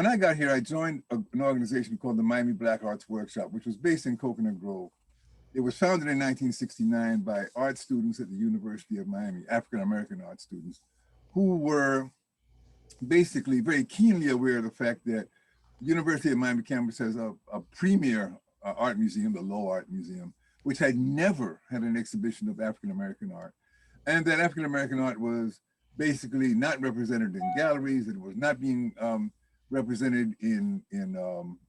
when I got here, I joined an organization called the Miami Black Arts Workshop, which was based in Coconut Grove. It was founded in 1969 by art students at the University of Miami, African-American art students, who were basically very keenly aware of the fact that the University of Miami campus has a premier art museum, the Low Art Museum, which had never had an exhibition of African-American art. And that African-American art was basically not represented in galleries. It was not being represented in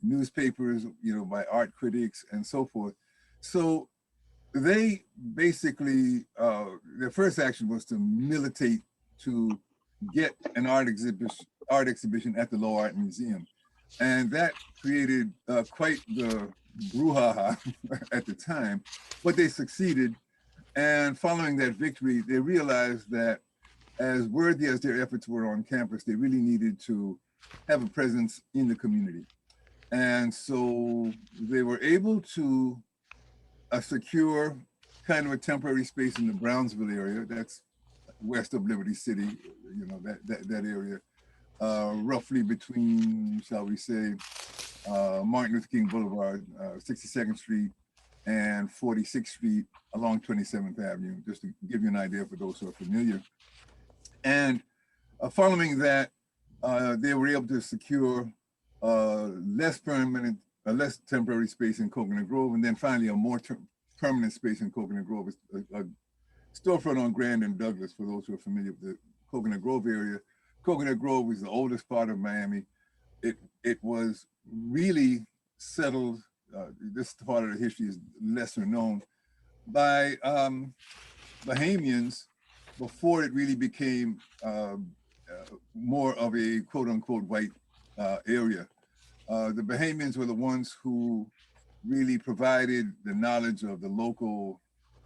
newspapers, by art critics and so forth. So they basically, their first action was to militate to get an art exhibition at the Low Art Museum. And that created quite the brouhaha at the time, but they succeeded. And following that victory, they realized that as worthy as their efforts were on campus, they really needed to have a presence in the community. And so they were able to secure kind of a temporary space in the Brownsville area. That's west of Liberty City, that area, roughly between, shall we say, Martin Luther King Boulevard, 62nd Street and 46th Street along 27th Avenue, just to give you an idea for those who are familiar. And following that, they were able to secure less temporary space in Coconut Grove, and then finally a more permanent space in Coconut Grove, a storefront on Grand and Douglas, for those who are familiar with the Coconut Grove area. Coconut Grove is the oldest part of Miami. It was really settled, this part of the history is lesser known, by Bahamians before it really became more of a quote unquote white area. The Bahamians were the ones who really provided the knowledge of the local,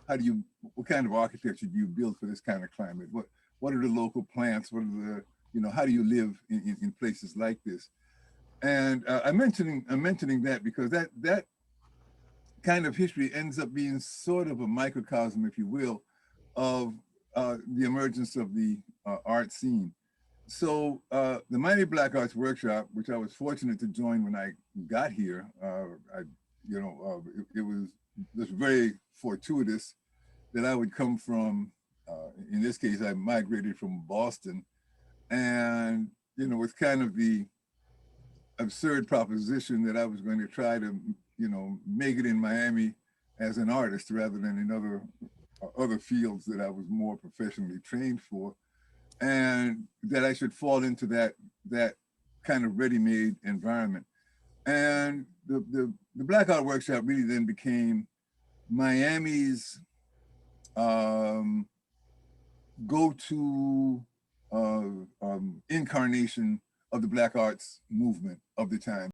what kind of architecture do you build for this kind of climate? What are the local plants? What are the, how do you live in places like this? And I'm mentioning that because that kind of history ends up being sort of a microcosm, if you will, of the emergence of the art scene. So the Miami Black Arts Workshop, which I was fortunate to join when I got here, it was just very fortuitous that I would come from, in this case, I migrated from Boston, and, with kind of the absurd proposition that I was going to try to, make it in Miami as an artist rather than in other fields that I was more professionally trained for, and that I should fall into that kind of ready-made environment. And the Black Art Workshop really then became Miami's go-to incarnation of the Black arts movement of the time.